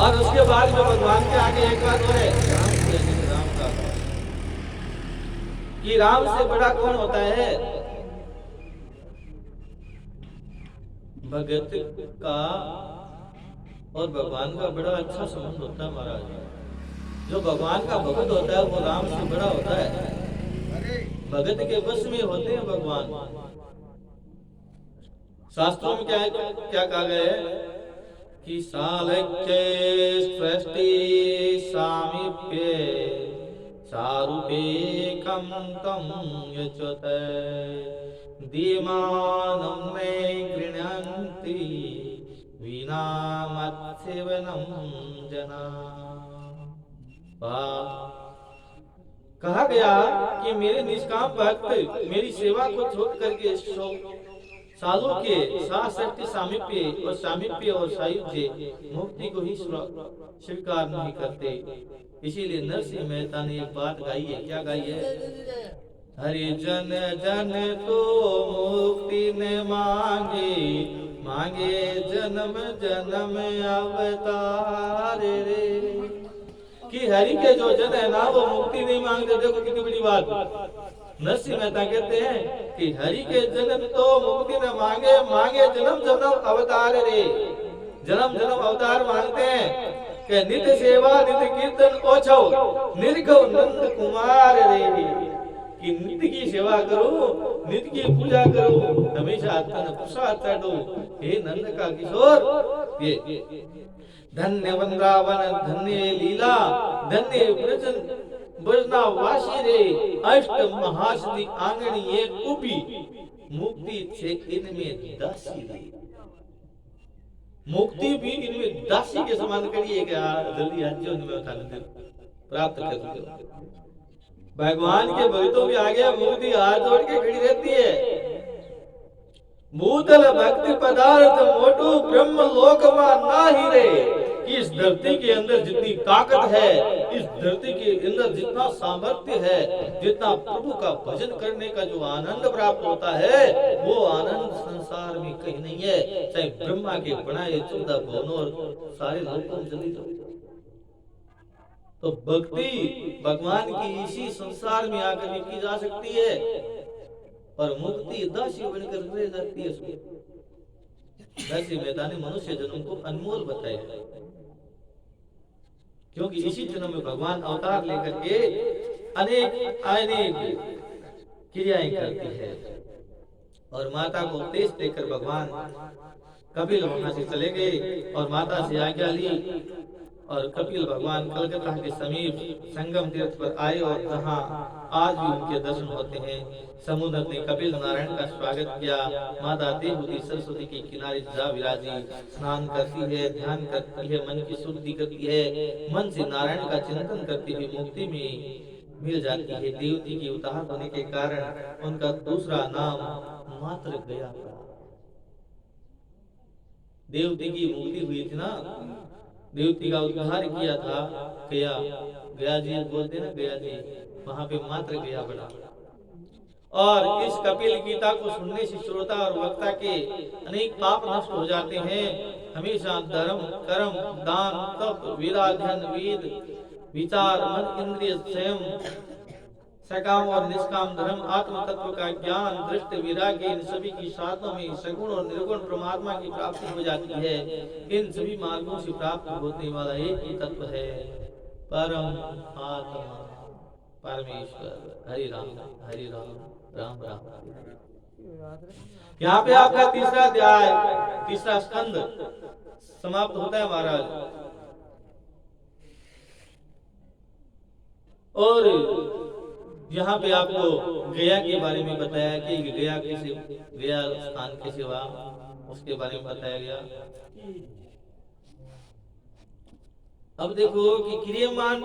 और उसके बाद में भगवान के आगे एक बात और है, राम का कि राम से बड़ा कौन होता है? भगत का और भगवान का बड़ा अच्छा संबंध होता है महाराज। जो भगवान का भगत होता है वो राम से बड़ा होता है। भगत के बस में होते हैं भगवान। शास्त्रों में क्या कहा गया है कि सालक्ष्य सृष्टि सामीप्य सारूपेकं तं यच्यते दीमानं मे गृह्णन्ति विना मत्सेवनं जना। कहा गया कि मेरे निष्काम भक्त मेरी सेवा को छोड़ करके सालों के साथ सामीप्य और सायुज्य मुक्ति को ही स्वीकार नहीं करते। इसीलिए नरसिंह मेहता ने एक बात गाई है। क्या गाई है? हरि जन जन तो मुक्ति ने मांगे, मांगे जन्म जन्म अवतार रे। कि हरि के जो जन है ना वो मुक्ति नहीं मांगते। देखो कितनी बड़ी बात। नरसिंह मेहता कहते हैं कि हरि के जन्म तो मुक्ति न मांगे, मांगे जन्म जन्म अवतार रे। जन्म जन्म अवतार मांगते हैं कि नित्य सेवा नित्य कीर्तन ओछो निर्घो नंद कुमार रे। कि नित्य की सेवा करो, नित्य की पूजा करो, हमेशा तन प्रसाद चढ़ो। हे नंद का किशोर, ये धन्य वृंदावन धन्य लीला धन्य ब्रजना वासी रे। अष्ट महासिद्धि आंगणी एक उपी मुक्ति छे इनमें दासी रे। मुक्ति भी इनमें दासी के समान करिए क्या जल्दी आज जो में प्राप्त कर लो। भगवान के भक्तों के आगे मुक्ति हाथ जोड़ के खड़ी रहती है। भूतल भक्ति पदार्थ मोटू ब्रह्म लोक नाही रे। इस धरती के अंदर जितनी ताकत है, इस धरती के अंदर जितना सामर्थ्य है, जितना प्रभु का भजन करने का जो आनंद प्राप्त होता है, वो आनंद संसार में कहीं नहीं है। चाहे ब्रह्मा के बनाए 14 भुवनों और सारे लोकों में चली जाओ। तो भक्ति भगवान की इसी संसार में आकर की जा सकती है और मुक्ति दासी बनकर रह जाती है। नरसिंह मेहता ने मनुष्य जन्म को अनमोल बताया, क्योंकि इसी जन्म में भगवान अवतार लेकर के अनेक क्रियाएं करती है। और माता को उपदेश देकर भगवान कपिल वहां से चले गए और माता से आज्ञा ली और कपिल भगवान कलकत्ता के समीप संगम तीर्थ पर आए और जहां आज भी उनके दर्शन होते हैं। समुद्र ने कपिल नारायण का स्वागत किया। माता देवहूति सरस्वती के किनारे जा विराजी, स्नान करती है, ध्यान करती है, मन की शुद्धि करती है, मन से नारायण का चिंतन करती हुई मुक्ति में मिल जाती है। देवती की उताहत होने के कारण उनका दूसरा नाम मात्र गया था। देवती की मुक्ति हुई थी ना, देवती का उद्धार किया था गया। गया जी बोलते ना, गया जी, वहां पे मात्र गया बड़ा। और इस कपिल गीता को सुनने से श्रोता और वक्ता के अनेक पाप नष्ट हो जाते हैं। हमेशा धर्म कर्म दान तप वीराध्ययन वेद विचार मन इंद्रिय संयम सकाम और निष्काम धर्म आत्म तत्व का ज्ञान दृष्टि वैराग्य, इन सभी की साधनों में सगुण और निर्गुण परमात्मा की प्राप्ति हो जाती है। इन सभी मार्गों से प्राप्त होने वाला एक ही तत्व है, परम आत्मा परमेश्वर। हरि राम राम राम। यहाँ पे आपका तीसरा अध्याय तीसरा स्कंद समाप्त होता है महाराज। और यहाँ पे आपको गया के बारे में बताया कि गया कैसे, गया स्थान कैसे हुआ, उसके बारे में बताया गया। अब देखो कि क्रियमान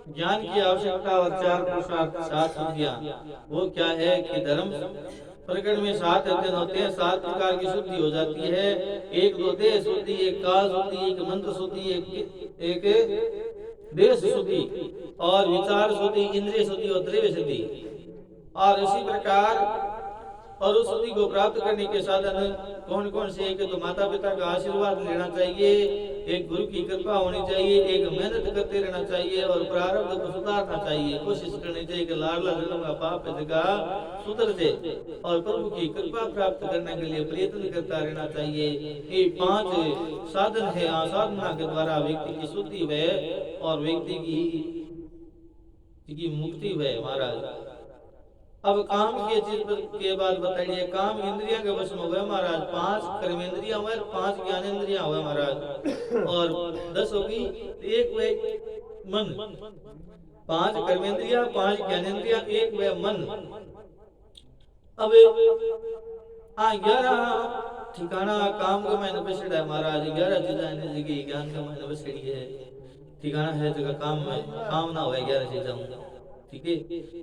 ज्ञान की आवश्यकता और 4 पुरुषार्थ 7 सिद्धियां, वो क्या है कि धर्म प्रकरण में 7 अध्ययन होते हैं, 7 प्रकार की शुद्धि हो जाती है। एक दो देह शुद्धि, एक काल शुद्धि, एक मंत्र शुद्धि, एक देश शुद्धि और विचार शुद्धि, इंद्रिय शुद्धि और द्रव्य शुद्धि। और इसी प्रकार और उस सिद्धि को प्राप्त करने के साधन कौन कौन से? एक तो माता पिता का आशीर्वाद लेना चाहिए, एक गुरु की कृपा होनी चाहिए, एक मेहनत करते रहना चाहिए और प्रारब्ध को सुधारना चाहिए। कोशिश करनी चाहिए कि लाडला जन्म का पाप जगह सुधर जाए और प्रभु की कृपा प्राप्त करने के लिए प्रयत्न करता रहना चाहिए। ये 5 साधन है। साधना के द्वारा व्यक्ति की शुद्धि व और व्यक्ति की मुक्ति हुए महाराज। अब काम के चीज के बाद बताइए, काम इंद्रिया के वश में हुए महाराज। 5 कर्मेंद्रिया हुए, 5 ज्ञानेंद्रिया हुए महाराज, और 10 होगी एक वे मन। 5 कर्मेंद्रिया, 5 ज्ञानेंद्रिया, एक वे मन। अब 11 ठिकाना काम का मैंने बसड़ा है महाराज। 11 चीजें जिंदगी ज्ञान का मैंने बसड़ी है। ठिकाना है जगह काम में, काम ना हुए 11 चीजें, ठीक है।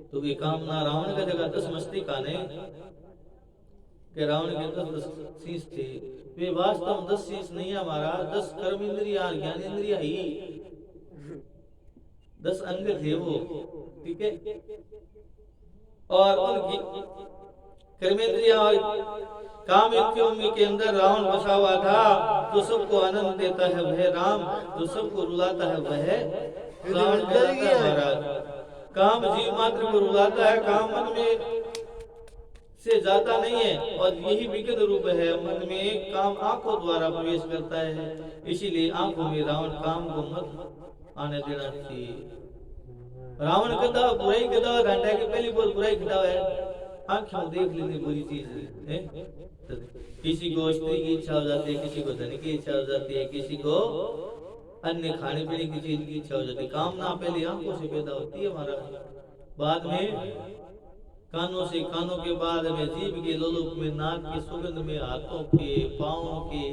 तो ये कामना रावण का जगह 10 मस्ती का नहीं कि रावण के 10 शीश थे, वे वास्तव में 10 शीश नहीं है महाराज। 10 कर्म इंद्रिया ज्ञानेंद्रिया ही 10 अंग थे वो, ठीक है। और उनकी कर्मेंद्रिया और काम इंद्रियों के अंदर रावण बसा हुआ था। जो सबको आनंद देता है वह राम, जो सबको रुलाता है वह रावण कहलाता है महाराज। काम जीव मात्र को रुलाता है, काम मन में से जाता नहीं है और यही विगत रूप है। मन में काम आंखों द्वारा प्रवेश करता है, इसीलिए आंखों में रावण काम को मत आने देना चाहिए। रावण कहता बुराई कहता घंटा की पहली बोल बुराई कहता है, आंखों देख लेनी बुरी चीज है। किसी को स्त्री की इच्छा हो जाती है, किसी को धन की इच्छा हो जाती है, किसी को अन्य खाने पीने की चीज की इच्छा हो जाती है। कामना पहले आंखों से पैदा होती है महाराज, बाद में कानों से, कानों के बाद में जीभ के लोलुप में, नाक की सुगंध में, हाथों के, पांवों के,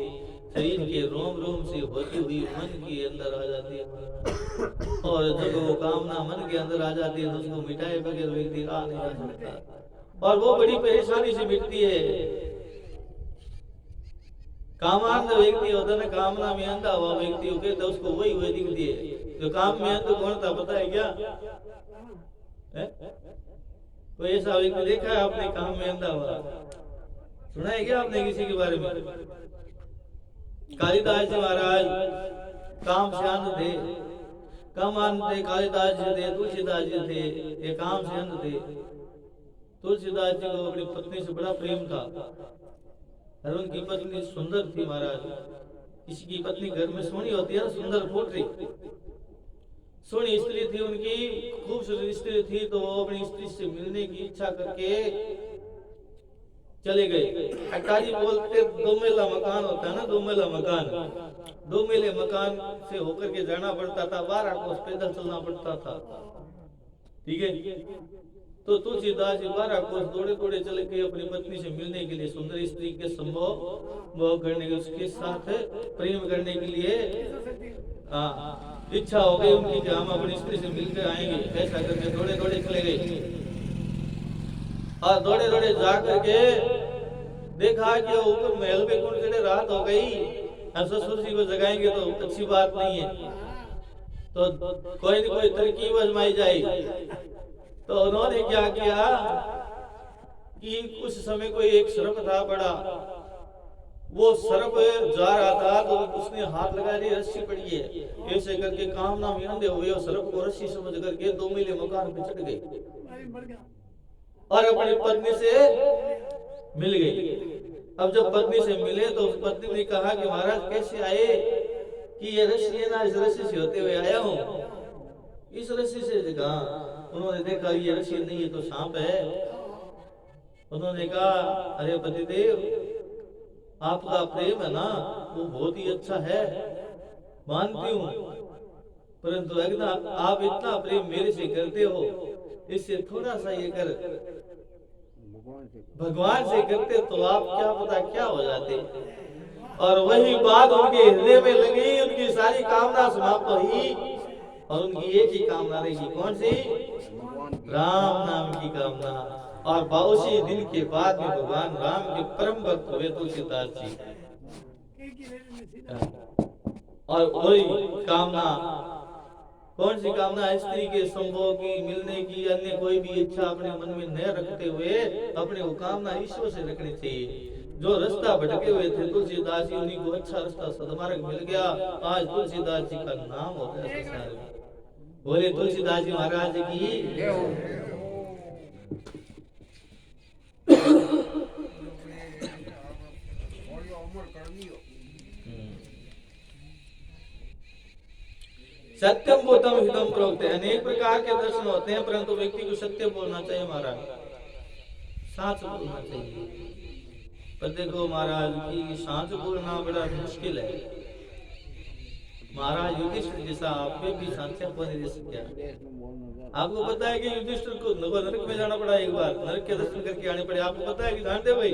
शरीर के रोम रोम से होती हुई मन के अंदर आ जाती है। और जब वो कामना मन के अंदर आ जाती है तो उसको मिटाए बगैर व्यक्ति आ नहीं जा सकता, और वो बड़ी परेशानी से मिटती है। कामांध व्यक्ति होता है ना, कामना में अंधा हुआ व्यक्ति हो गया तो उसको वही हुए दिखती है। जो काम में अंध कौन था पता है क्या? कोई ऐसा व्यक्ति देखा है आपने काम में अंधा हुआ? सुना है क्या आपने किसी के बारे में? कालिदास जी महाराज काम से अंध थे, काम अंध थे। कालिदास जी थे, तुलसीदास जी थे, ये काम से अंध थे। तुलसीदास जी को अपनी पत्नी से बड़ा प्रेम था और उनकी पत्नी सुंदर थी महाराज। किसी की पत्नी घर में सोनी होती है, सुंदर पोटरी, सोनी स्त्री थी उनकी, खूबसूरत स्त्री थी। तो वो अपनी स्त्री से मिलने की इच्छा करके चले गए। अटारी बोलते 2 मेला मकान होता है ना, 2 मेला मकान, 2 मेले मकान से होकर के जाना पड़ता था, 12 कोस पैदल चलना पड़ता था, ठीक है। तो तुलसीदास जी 12 कोस दौड़े दौड़े चले गए अपनी पत्नी से मिलने के लिए, सुंदर स्त्री के संभोग करने के, उसके साथ प्रेम करने के लिए इच्छा हो गई उनकी कि हम अपनी स्त्री से मिलकर आएंगे। ऐसा करके दौड़े दौड़े चले गए और दौड़े दौड़े जा करके देखा कि ऊपर महल पे कौन चढ़े, रात हो गई, अब ससुर जी को जगाएंगे तो अच्छी बात नहीं है, तो कोई न कोई तरकीब आजमाई जाए। तो उन्होंने क्या किया कि उस समय कोई एक सर्प था बड़ा, वो सर्प जा रहा था तो उसने हाथ लगा दी, रस्सी पड़ी है, ऐसे करके कामना में अंधे हुए और सर्प को रस्सी समझ करके 2 मीले मकान पे चढ़ गए और अपनी पत्नी से मिल गए। अब जब पत्नी से मिले तो उस पत्नी ने कहा कि महाराज कैसे आए? कि ये रस्सी है ना, इस रस्सी से होते हुए आया हूँ। इस रस्सी से कहा? उन्होंने देखा ये रस्सी नहीं, ये तो सांप है। उन्होंने कहा अरे पतिदेव, आपका प्रेम है ना वो बहुत ही अच्छा है, मानती हूँ, परंतु अगर आप इतना प्रेम मेरे से करते हो, इससे थोड़ा सा ये कर भगवान से करते तो आप क्या पता क्या हो जाते। और वही बात उनके हृदय में लगी, उनकी सारी कामना समाप्त हुई और उनकी एक ही कामना रहेगी, कौन सी? राम नाम की कामना। और उसी दिन के बाद में भगवान राम के परम भक्त हुए तुलसीदास जी, और वही कामना कौन सी कामना स्त्री के संभोग की, मिलने की, अन्य कोई भी इच्छा अपने मन में न रखते हुए अपने वो कामना ईश्वर से रखनी चाहिए। जो रास्ता भटके हुए थे तुलसीदास जी, उन्हीं को अच्छा रास्ता सदमार्ग मिल गया। आज तुलसीदास जी का नाम होता है संसार में। बोले तुलसीदास जी महाराज की। सत्यम बोधम हितम प्रोक्त। अनेक प्रकार के दर्शन होते हैं, परंतु व्यक्ति को सत्य बोलना चाहिए महाराज, सच बोलना चाहिए। पर देखो महाराज की सच बोलना बड़ा मुश्किल है। महाराज युधिष्ठिर जैसा आप पे भी सांचा को नहीं दे सके। आपको पता है कि युधिष्ठिर को नरक में जाना पड़ा, एक बार नरक के दर्शन करके आने पड़े। आपको पता है कि जानते भाई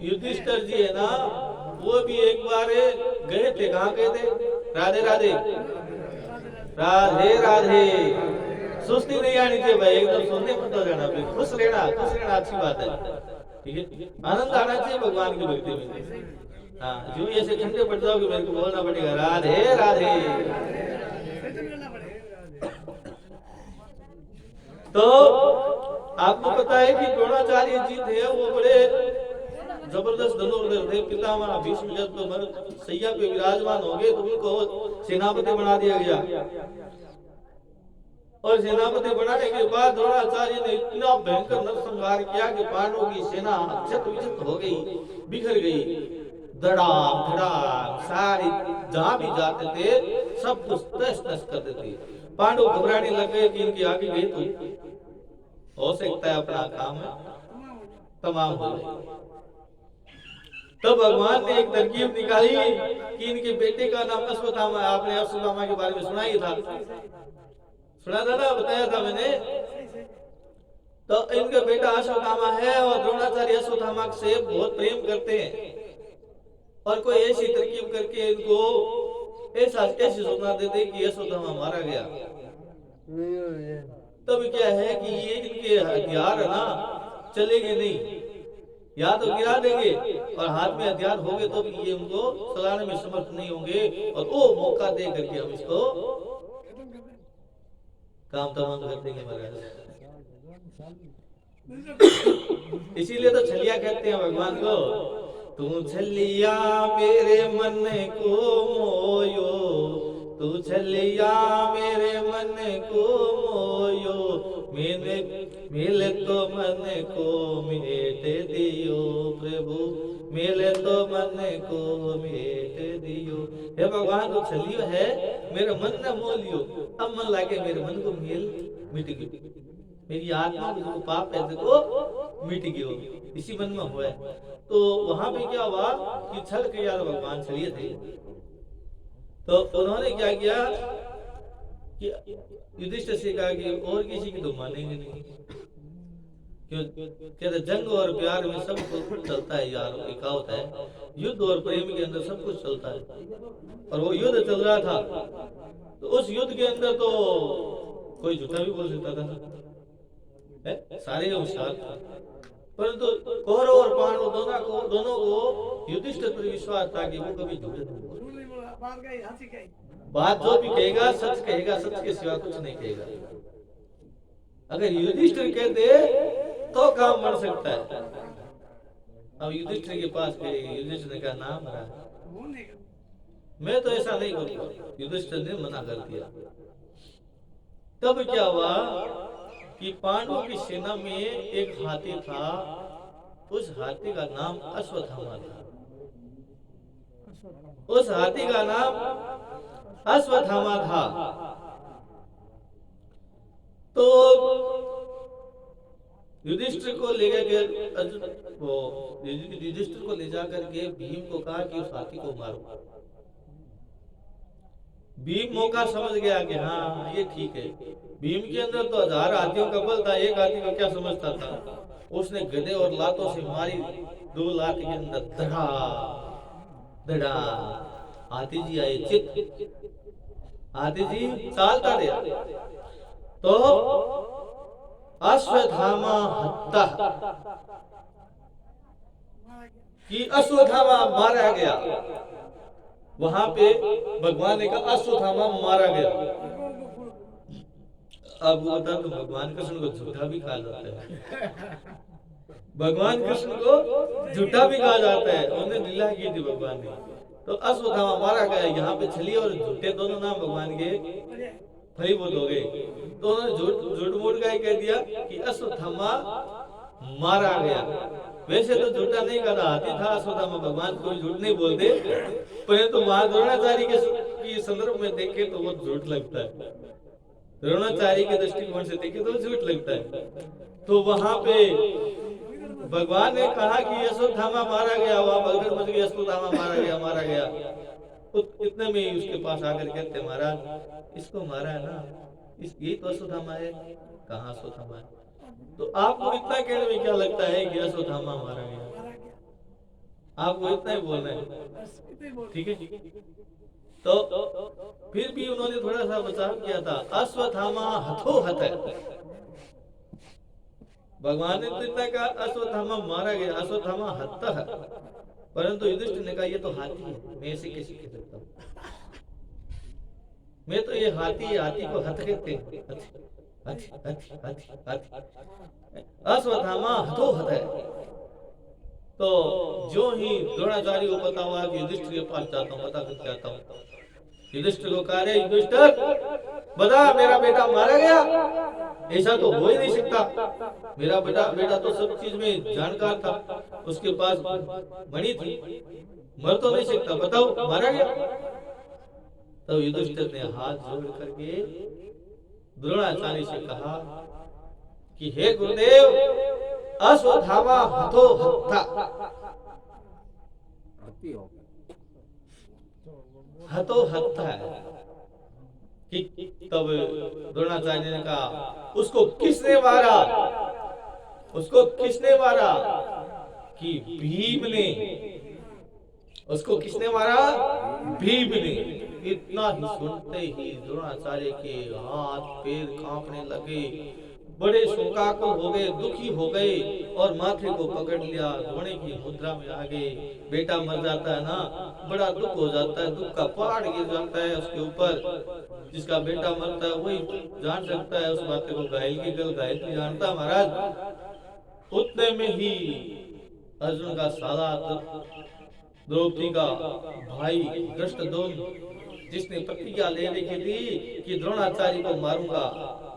युधिष्ठिर जी है ना, वो भी एक बार गए थे। कहाँ गए थे? राधे राधे राधे राधे। सुस्ती नहीं आनी चाहिए भाई, एकदम सुनने मत हो जाना, खुश रहना अच्छी बात है, ठीक है। आनंद आना चाहिए भगवान की भक्ति में। हाँ, जो ऐसे ठंडे पड़ जाओ कि मेरे को बोलना पड़ेगा राधे राधे। तो आपको पता है कि द्रोणाचार्य जी थे, वो बड़े जबरदस्त धनुर्धर थे। पितामह भीष्म जब तो सैया पे विराजमान हो गए तो उनको सेनापति बना दिया गया। और सेनापति बनाने के बाद द्रोणाचार्य ने इतना भयंकर नरसंहार किया कि पांडवों की सेना क्षत विक्षत हो गई, बिखर गई। धड़ाम धड़ाम सारी जहां भी जाते थे सब कुछ तहस नहस कर देते। पांडव घबराने लग गए कि इनके आगे गए तो हो सकता है अपना काम तमाम हो जाए। तब भगवान ने एक तरकीब निकाली कि इनके बेटे का नाम अश्वत्थामा। आपने अश्वत्थामा के बारे में सुना ही था, सुना था ना, बताया था मैंने। तो इनका बेटा अश्वत्थामा है और द्रोणाचार्य अश्वत्थामा से बहुत प्रेम करते हैं। और कोई ऐसी तरकीब करके इनको ऐसी सूचना देते कि अश्वत्थामा मारा गया। तब क्या है कि ये इनके हथियार है ना चलेंगे नहीं, या तो गिरा देंगे और हाथ में हथियार होंगे तो भी ये उनको चलाने में समर्थ नहीं होंगे। और वो मौका दे करके हम इसको काम तमाम कर देंगे महाराज। इसीलिए तो छलिया कहते हैं भगवान को, तू छलिया मेरे मन को मोयो, तू छलिया मेरे मन को मोयो, मैंने मिले तो मन को मेट दियो प्रभु, मिले तो मन को मेट दियो। हे भगवान तो छलियो है, मेरा मन न मोलियो। अब मन लागे मेरे मन को मेल मिट गई, मेरी आत्मा को जो पाप है देखो मिट गयो, इसी मन में हुआ है। तो वहां पे क्या हुआ कि छल के यार भगवान छलिए थे। तो उन्होंने क्या किया कि युधिष्ठिर से कहा कि और किसी की तो मानेंगे नहीं, क्यों कहते जंग और प्यार में सब कुछ चलता है यार, एक कहावत है, युद्ध और प्रेम के अंदर सब कुछ चलता है। और वो युद्ध चल रहा था, तो उस युद्ध के अंदर तो कोई झूठा भी बोल सकता था, सारे होशियार था। परंतु कौरव और पांडव दोनों को युधिष्ठिर पर विश्वास था कि वो कभी झूठ नहीं बोलेगा। बात जो भी कहेगा सच कहेगा, सच के सिवा कुछ नहीं कहेगा। अगर युधिष्ठिर कह दे तो काम बढ़ सकता है। अब युधिष्ठिर के पास गए, युधिष्ठिर का नाम रहा, मैं तो ऐसा नहीं करूंगा। युधिष्ठिर ने मना कर दिया। तब क्या हुआ कि पांडवों की सेना में एक हाथी था, उस हाथी का नाम अश्वत्थामा था। उस हाथी का नाम अश्वत्थामा था। तो युधिष्ठिर को ले गए, युधिष्ठिर को ले जाकर के भीम को कहा कि उस हाथी को मारो। भीम मौका समझ गया कि हाँ ये ठीक है। भीम के अंदर तो 1000 हाथियों का बल था, एक हाथी को क्या समझता था। उसने गधे और लातों से मारी, 2 लात के अंदर धड़ा धड़ा हाथी जी आए चित, हाथी जी चालता रहा। तो अश्वत्थामा हत्ता, कि अश्वत्थामा मारा गया। वहां पे भगवान ने कहा अश्वत्थामा मारा गया। अब वो बता तो भगवान कृष्ण को झूठा भी कहा जाता है। भगवान कृष्ण को झूठा भी कहा जाता है, उन्होंने लीला की थी भगवान ने। तो अश्वत्थामा मारा गया, यहाँ पे छली और झूठे दोनों नाम भगवान के फलीभूत हो गए। तो उन्होंने झूठ झूठ मूठ का कह दिया कि अश्वत्थामा मारा गया। वैसे तो झूठा नहीं कहा, हाथी था अश्वत्थामा, भगवान कोई झूठ नहीं बोलते, परंतु वहां द्रोणाचार्य के संदर्भ में देखे तो वो झूठ लगता है। द्रोणाचार्य के दृष्टिकोण से देखे तो झूठ लगता है। तो वहां पे भगवान ने कहा कि अश्वत्थामा मारा गया, वहां भगदड़ मच गई, अश्वत्थामा मारा गया। इतने में ही उसके पास आकर कहते महाराज इसको मारा है ना, यही तो अश्वत्थामा है। कहाँ अश्वत्थामा है? तो आपको इतना कहने में क्या लगता है कि अश्वत्थामा मारा गया? आपको इतना ही बोलना है, ठीक है। तो फिर भी उन्होंने थोड़ा सा बचाव किया था, अश्वत्थामा हथो हथ है। भगवान ने तो इतना कहा अश्वत्थामा मारा गया, अश्वत्थामा हत्ता है, परंतु युधिष्ठिर ने कहा ये तो हाथी है, मैं इसे कैसे कह सकता हूँ? मैं तो ये हाथी को हथ कहते हैं। अश्वत्थामा हथो हथ है। तो जो ही द्रोणाचार्य को पता हुआ कि युधिष्ठिर के पास जाता हूँ, पता करके आता हूँ। युधिष्ठिर को कहा रे युधिष्ठिर बता मेरा बेटा मारा गया? ऐसा तो हो ही नहीं सकता, मेरा बेटा तो सब चीज में जानकार था, उसके पास मणि थी, मर तो नहीं सकता, बताओ मारा गया? तो युधिष्ठिर ने हाथ जोड़ करके द्रोणाचार्य से कहा कि हे गुरुदेव अश्वत्थामा हथो हत्था, हथो हत्था है। कि तब द्रोणाचार्य ने कहा उसको किसने मारा? उसको किसने मारा? कि भीम ने। उसको किसने मारा? भीम ने। इतना ही सुनते ही द्रोणाचार्य के हाथ पैर कांपने लगे, बड़े शोकाकुल हो गए, दुखी हो गए और माथे को पकड़ लिया, रोने की मुद्रा में आ गए। बेटा मर जाता है ना, बड़ा दुख हो जाता है, दुख का पहाड़ गिर जाता है उसके ऊपर। जिसका बेटा मरता है वही जान सकता है उस बात को, घायल की गल घायल नहीं जानता महाराज। उतने में ही अर्जुन का साला द्रौपदी का भाई धृष्टद्युम्न, जिसने प्रतिज्ञा ले रखी थी कि द्रोणाचार्य को मारूंगा,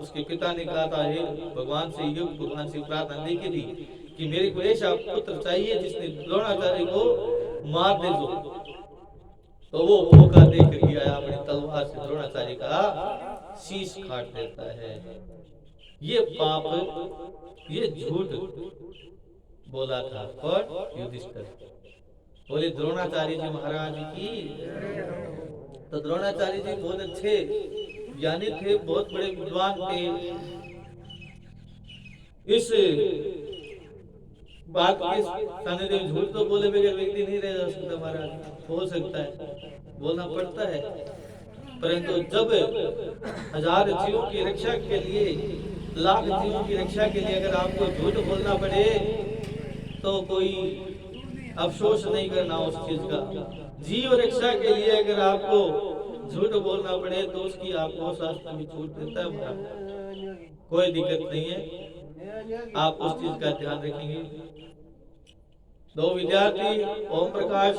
उसके पिता ने कहा था हे भगवान से प्रार्थना लेके थी कि मेरे को ऐसा पुत्र चाहिए जिसने द्रोणाचार्य को मार दे दो। तो वो मौका देकर के आया, अपनी तलवार से द्रोणाचार्य का शीश काट देता है। ये पाप, ये झूठ बोला था पर युधिष्ठिर बोले द्रोणाचार्य जी महाराज की। तो द्रोणाचार्य जी बहुत अच्छे ज्ञानी थे, बहुत बड़े विद्वान थे। इस बात के सानिध्य में झूठ तो बोले बगैर व्यक्ति नहीं रह जा सकता महाराज, हो सकता है, बोलना पड़ता है, परंतु जब 1000 जीवों की रक्षा के लिए, लाख जीवों की रक्षा के लिए अगर आपको झूठ बोलना पड़े तो कोई अफसोस नहीं करना उस चीज का। जीव रक्षा के लिए अगर आपको झूठ बोलना पड़े तो उसकी आपको शास्त्र में छूट देता है, कोई दिक्कत नहीं है, आप उस चीज का ध्यान रखेंगे। 2 विद्यार्थी ओम प्रकाश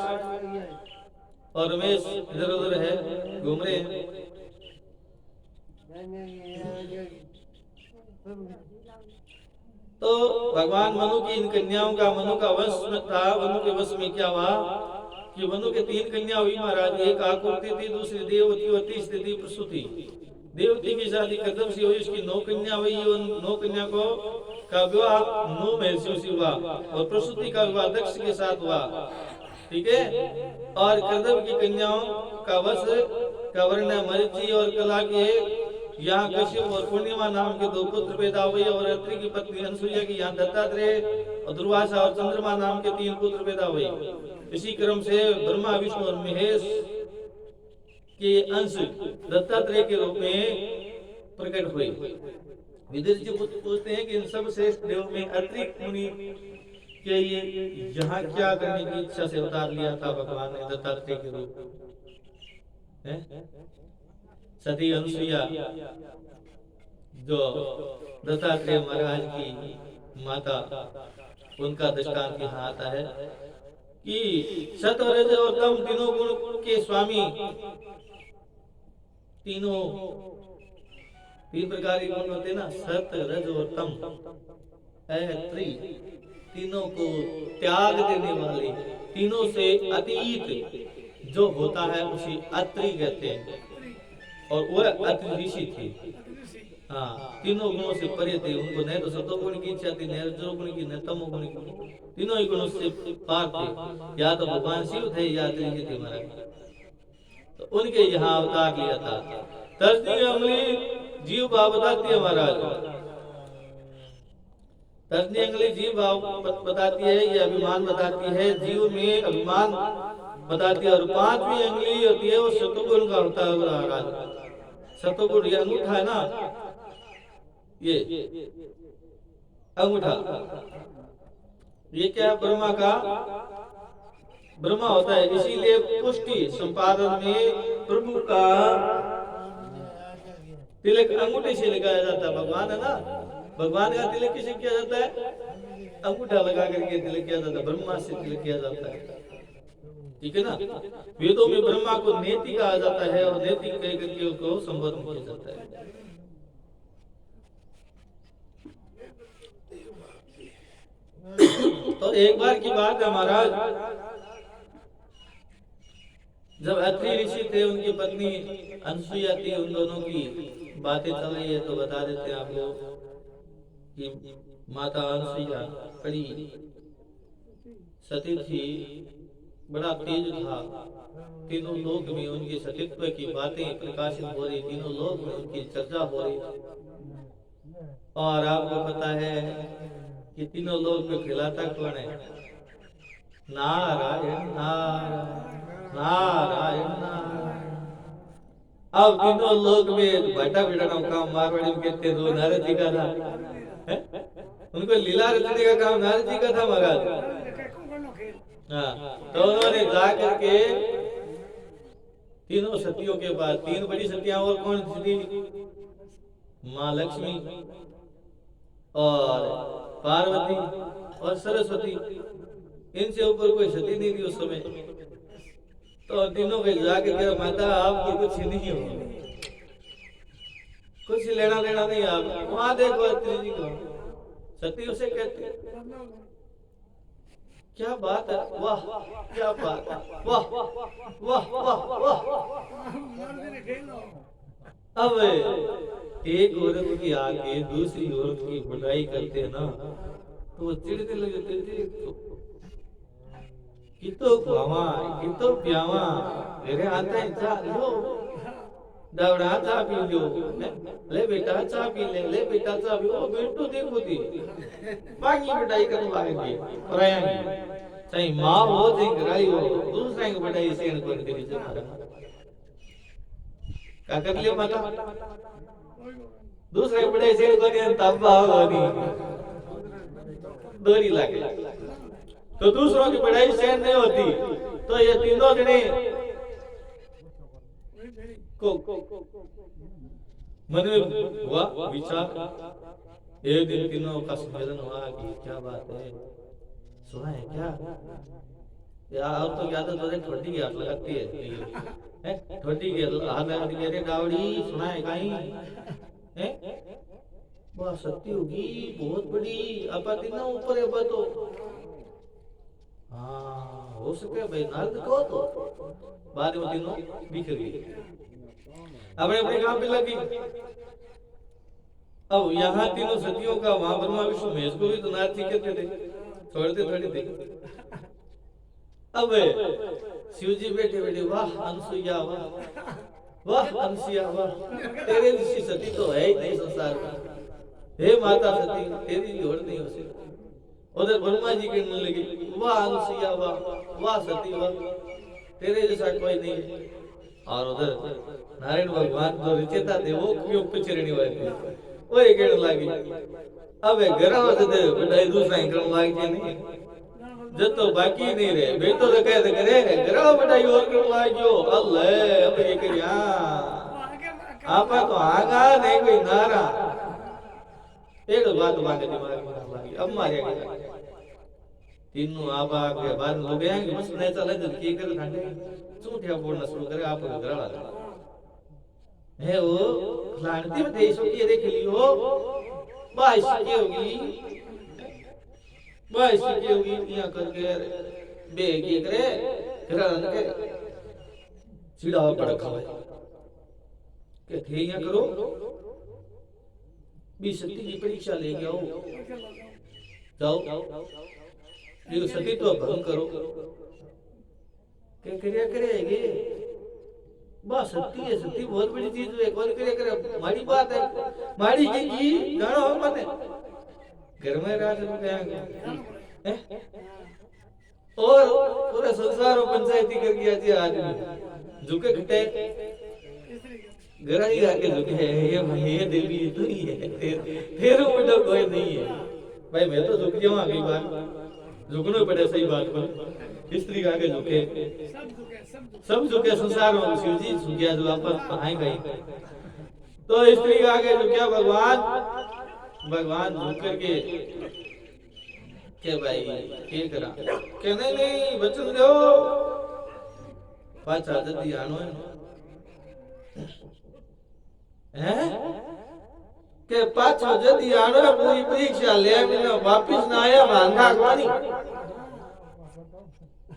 और रमेश इधर उधर है, घूम रहे हैं। तो भगवान मनु की इन कन्याओं का, मनु का वंश था, मनु के वंश में क्या हुआ कि मनु के 3 कन्या हुई महाराज। एक आकृति थी, दूसरी देवती और तीसरी थी प्रसूति। देवती की शादी कर्दम से हुई, उसकी 9 कन्या हुई और 9 कन्या को का विवाह 9 महर्षियों से हुआ और प्रसूति का विवाह दक्ष के साथ हुआ, ठीक है। और कर्दम की कन्याओं का वंश का वर्ण मरीचि और कला के यहाँ कश्यप और पूर्णिमा नाम के 2 पुत्र पैदा हुए और अत्रि की पत्नी अनसुईया की यहाँ दत्तात्रेय और दुर्वासा और चंद्रमा नाम के 3 पुत्र पैदा हुए। इसी क्रम से ब्रह्मा विष्णु और महेश के अंश दत्तात्रेय के रूप में प्रकट हुए। विदुर जी पूछते हैं कि इन सब श्रेष्ठ देव में अत्रि मुनि कि ये यहाँ क्या करने की इच्छा से अवतार लिया था भगवान ने दत्तात्रेय के रूप में। सती अनुसुईया जो दत्तात्रेय महाराज की माता, उनका दृष्टांत यहाँ आता है कि सत रज और तम तीनों गुण के स्वामी, तीनों तीन प्रकार के गुण होते ना, सत रज और तम, तीनों को त्याग देने वाले, तीनों से अतीत जो होता है उसे अत्रि कहते हैं, और वह अत्रि ऋषि थे। हाँ, तीनों गुणों से परे थे, उनको न तो सतोगुण की इच्छा थी, न रजोगुण की, न तमोगुण की, तीनों ही गुणों से पार थे। या तो भगवान शिव थे या अत्रि थे महाराज, तो उनके यहाँ अवतार लिया था। तर्जनी अमली जीव भाव बताती है महाराज, तर्जनी अंगली जीव भाव बताती है, ये अभिमान बताती है, जीव में अभिमान बताती है। और पांचवी अंगली होती है वो सतोगुण का होता है महाराज। सतोगुण ये अंगूठा है ना, ये अंगूठा, ये क्या ब्रह्मा का, ब्रह्मा होता है। इसीलिए पुष्टि संपादन में प्रभु का तिलक अंगूठे से लगाया जाता है। भगवान है ना, भगवान का तिलक किसे किया जाता है? अंगूठा लगा करके तिलक किया जाता है, ब्रह्मा से तिलक किया जाता है, ठीक है ना। वेदों में ब्रह्मा को नेति कहा जाता है और नेति कह करके उसको संबोधन किया जाता है। तो एक बार की बात है महाराज, जब अत्रि ऋषि थे, उनकी पत्नी अनुसुईया थी, उन दोनों की बातें चल रही है, तो बता देते हैं आपको कि माता अनुसुईया बड़ी सती थी, बड़ा तेज था। तीनों लोक में उनके सतीत्व की बातें प्रकाशित हो रही, तीनों लोक में उनकी चर्चा हो रही। और आपको पता है कि तीनों लोक में खिलाता कौन है? नारायण नारायण नारायण नारायण। अब तीनों लोक में भाटा बिठाना काम मारवाड़ी में कहते हैं, नारद जी का था, उनको लीला रचने का काम नारद जी का था महाराज। हाँ, तो उन्होंने जा करके तीनों सतियों के बाद, तीन बड़ी सतियां और कौन थी? माँ लक्ष्मी और पार्वती और सरस्वती, इनसे ऊपर कोई सती नहीं थी उस समय। तो तीनों के जाके कहा, माता आपकी कुछ नहीं हो, कुछ लेना देना नहीं, आप वहां देखो अत्रि जी को, सती उसे कहते। क्या बात है, वाह क्या बात है, वाह वाह वाह वाह। अब एक औरत की आगे दूसरी औरत की बुराई करते हैं ना, तो वो चिढ़ने लगे थे, कितो खावा कितो प्यावा, मेरे आता है चा लो, दवड़ा चा पी लो, ले बेटा चा पी ले बेटा चा पी। ओ बेटो देखो थी पानी बढ़ाई करवाएंगे पराएंगे, चाहे माँ हो चाहे गराई हो, दूसरा की बढ़ाई से इनको करी से मारा। क्या कर लिया माता? दूसरा की बढ़ाई से इनको करी, तब बाहोनी दोरी लगे। तो दूसरों की बढ़ाई सहन नहीं होती, तो ये तीनों जने को मन में हुआ विचार। एक दिन तीनों का सम्मेलन हुआ कि क्या बात है, सुना है क्या यार? अब तो क्या तो ठोटी की हाथ लगाती है, ठोटी की हाथ लगाती है, अरे डावड़ी सुना है कहीं है? वह सत्य होगी बहुत बड़ी, अब तीनों ऊपर है तो हाँ हो सके भाई, नारद को तो बाद में तीनों बिखर गई, अपने अपने काम पे लगी। अब यहाँ तीनों सतियों का वहां ब्रह्मा विष्णु महेश को भी तो नारद जी कहते थे, छोड़ते थोड़ी थे। अब शिव जी बैठे बैठे, वाह अनुसुईया वाह वाह अनुसुईया वाह, तेरे जैसी सती तो है ही नहीं संसार में, हे माता सती तेरी जोड़ नहीं हो सकती। उधर ब्रह्मा जी कहने लगे, वाह अनुसुईया वाह वाह सती वाह, तेरे जैसा कोई नहीं है। और उधर नारायण भगवान जो रचेता थे वो क्यों कुछ रहने वाले थे, वो ये कहने लगे, अब घर दूसरा करने लगे नहीं, जतो बाकी नहीं रहे मैं तो कह दे करे घरा बटाई और कर लाग्यो अल्ले अब ये करिया आपा तो आगा नहीं कोई नारा एड़ो बात बागे दिमाग में लागी अब मारे गया तीनों आबा के बाद लोग हैं कि बस नहीं चले तो की कर ठंडे चूठिया बोलना शुरू करे आप घरा वाला है वो लानती में देशों की देख लियो बाईस की होगी यहाँ करके बेगी करे घरान के चिड़ावा पड़ खावे के थे यहाँ करो भी सती की परीक्षा लेके आओ जाओ ये सती तो भंग करो क्या करिया करेंगे बस सती बहुत बड़ी चीज है कौन करे मारी बात है मारी की गाना हो मत घर में राज में गया और पूरा संसार पंचायती कर गया जी आदमी झुके घटे घर ही आके झुके ये देवी तो ही है फिर उल्टा कोई नहीं है भाई मैं तो झुक जाऊं अगली बार झुकना पड़े सही बात पर स्त्री आगे झुके सब झुके संसार में शिव जी झुकिया जो वापस आएंगे तो स्त्री आगे झुकिया भगवान झुक करके के भाई के करा के नहीं वचन दो पाछा जल्दी आनो है के पाछो जल्दी आनो पूरी परीक्षा ले बिना वापस ना आया भांगा कोनी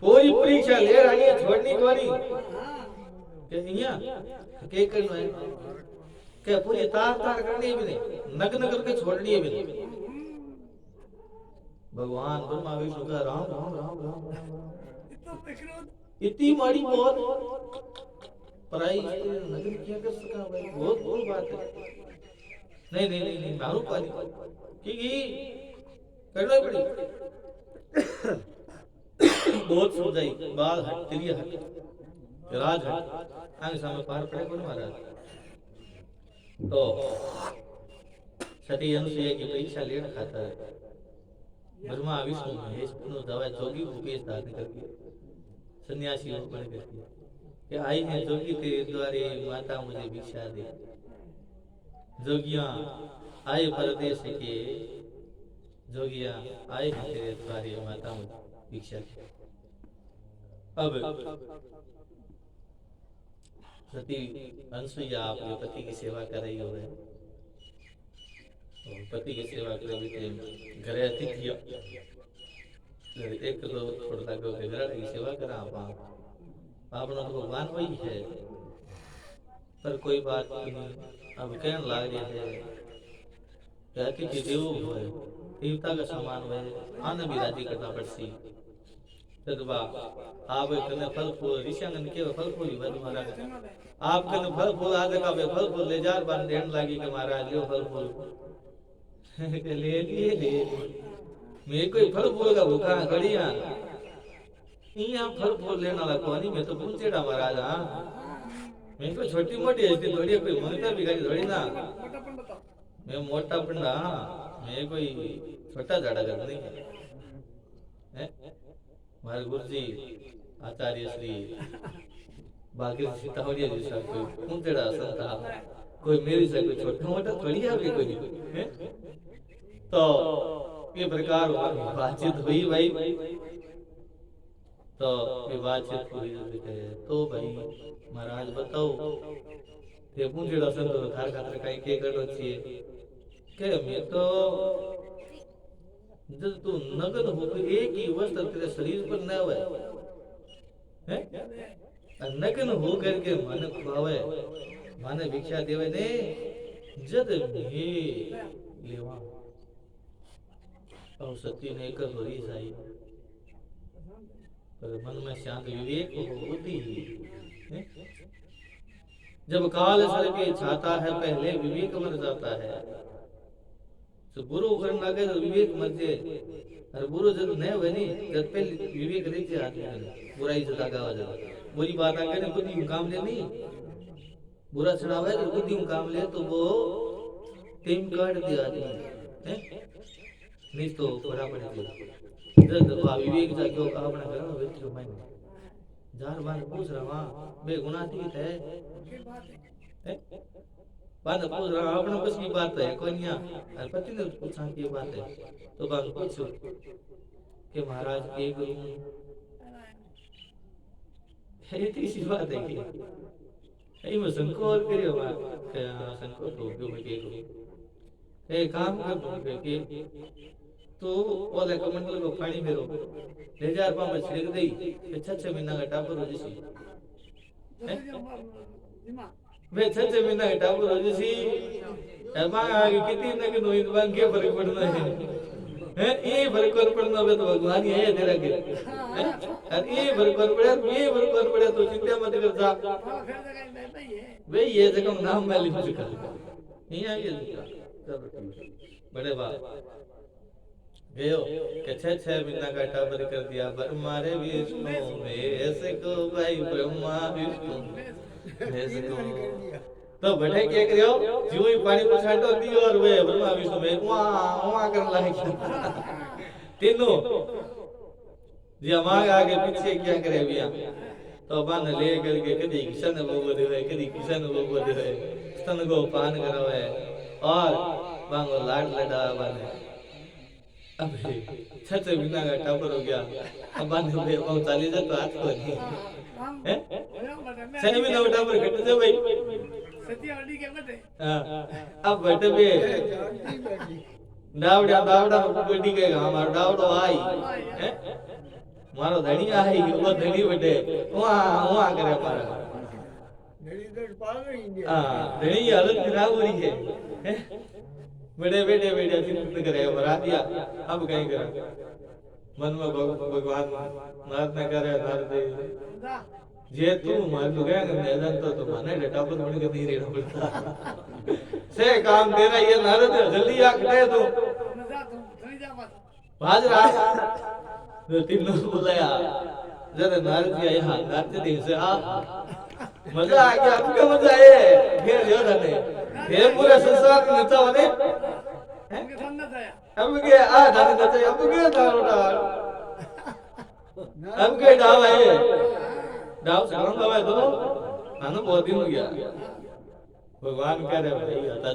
पूरी परीक्षा ले रही है छोड़नी कोनी के के करना है के पूरी तार करनी भी नहीं नग्न करके छोड़नी है भी नहीं भगवान ब्रह्मा विष्णु का राम राम राम राम इतनी माड़ी बहुत पराई नग्न क्या कर सका भाई बहुत बहुत बात है नहीं मारू पानी की करना पड़ी बहुत समझाई बाल हट तिरिय हट राज हट आगे सामने पार पड़े कौन महाराज तो सती अनुसुईया की परीक्षा लेना खाता है ब्रह्मा विष्णु महेश तीनों दवा जोगी भूपेश धारण करके सन्यासी बन करके कि आई है जोगी तेरे द्वारे माता मुझे भिक्षा दे जोगियां आए परदेश के जोगियां आए हैं तेरे द्वारे माता मुझे भिक्षा दे अब सती अनुसुईया अपने पति की सेवा कर रही हो पति की सेवा करे घरे अतिथि एक तो थोड़ा घर की सेवा करा आपनो तो भगवान वही है पर कोई बात नहीं अब कहने लाग रहे है अतिथि देवो है देवता का सम्मान है आने भी राजी करना पड़सी तदबा आप कने फल फूल ऋषियांगन के फल फूल ही बद महाराज आप कने फल फूल आदे का फल फूल ले जार बांध देन लागी के महाराज लियो फल फूल ले लिए मैं कोई फल फूल का भूखा घड़िया यहाँ फल फूल लेने वाला कौन मैं तो पूछेड़ा महाराज मैं कोई छोटी मोटी ऐसी थोड़ी कोई मंगता भी गाड़ी थोड़ी ना मैं मोटा पंडा मैं कोई छोटा झाड़ा कर नहीं है हमारे गुरु जी आचार्य श्री भागीरथ सीतावड़िया जी साहब कोई पूछेड़ा संता कोई मेरी से कोई छोटा मोटा थोड़ी आ कोई है तो ये प्रकार बातचीत हुई भाई तो ये बातचीत हुई तो भाई महाराज बताओ ये पूछेड़ा संत थार खातर कहीं के करो चाहिए के मैं तो जब तू नगन हो तो एक ही वस्त्र तेरे शरीर पर न हुए हैं नगन हो करके मन खुआवे माने भिक्षा देवे ने जद हे लेवा और सती ने कर होरी साई पर मन में शांत विवेक होती ही जब काल सर के छाता है पहले विवेक मर जाता है तो बुरो करने लगे तो विवेक मर जाए और बुरो जब नहीं हुए नहीं जब पहले विवेक रहते आदमी बुराई से दागा हो जाए बुरी बात आगे ने बुद्धि काम ले नहीं बुरा चढ़ावा है तो बुद्धि काम ले तो वो टीम काट दिया आदमी नहीं तो बड़ा पड़ेगा जब विवेक जाग्यो अपना घर में बैठो माइन जार बार पूछ रहा वहां बे गुना ठीक है बात पूछ रहा अपने बस की बात है कोई नहीं और पति ने पूछा की बात है तो बात पूछो कि महाराज के गुरु है तीसरी बात है कि ऐ में संकोच करियो संकोच हो गयो मैं के गुरु ए काम कर के तो ओले कमंडल को पानी फेरो ले जार पा में छिड़क दई के 6 महीना का टापर हो जसी वे 6 महीना का टापर हो जसी एमा आगे कितनी न के नोई बांग के फर्क पड़ना है ये फर्क पड़ना है तो भगवान ही है तेरा के और ये फर्क पड़े तो चिंता मत कर जा वे ये जगह नाम मैं लिख चुका नहीं आ गया बड़े बाप गयो के 6 महीना का टापर कर दिया पर मारे विष्णु ऐसे को भाई ब्रह्मा विष्णु ऐसे को तो बड़े क्या करियो जो ही पानी को छाटो दियो और वे ब्रह्मा विष्णु में वहां कर लाए तीनों जी हमारे आगे पीछे क्या करे भैया तो बान ले करके कदी किशन वो बोले है कदी किशन वो बोले है स्तन को पान करो है और बांगो लाड लड़ा बाने अबे 6 महीना का टापर हो गया अब बाने ले वो चाली जा तो हाथ को नहीं हैं 6 महीना का टापर कट जा भाई सतिया वडी के मत हां अब बैठे बे दावड़ा बडी के हमार दावड़ो आई हैं मारो धणी आई वो धणी बटे वहां करे मारा धणी तो पाल रही है हां धणी हालत खराब हो रही है बड़े चिंतन करे मरा दिया अब कहीं करा मन में भगवान नारद करे नारद जे तू मान गया मैदान तो माने डटा पर बन के नहीं रहना पड़ता से काम तेरा ये नारद जल्दी आ खड़े तू भाज रहा तो तीनों बुलाया जरा नारद जी आया नारद जी से आ मजा आ गया आपका मजा है फिर जो था ये पूरे संसार में नचा वाले अब के आ जाने नचा अब के दावड़ा अब के दाव है दाव सलाम दाव है तो नानो बहुत दिन हो गया भगवान कह रहे भाई आता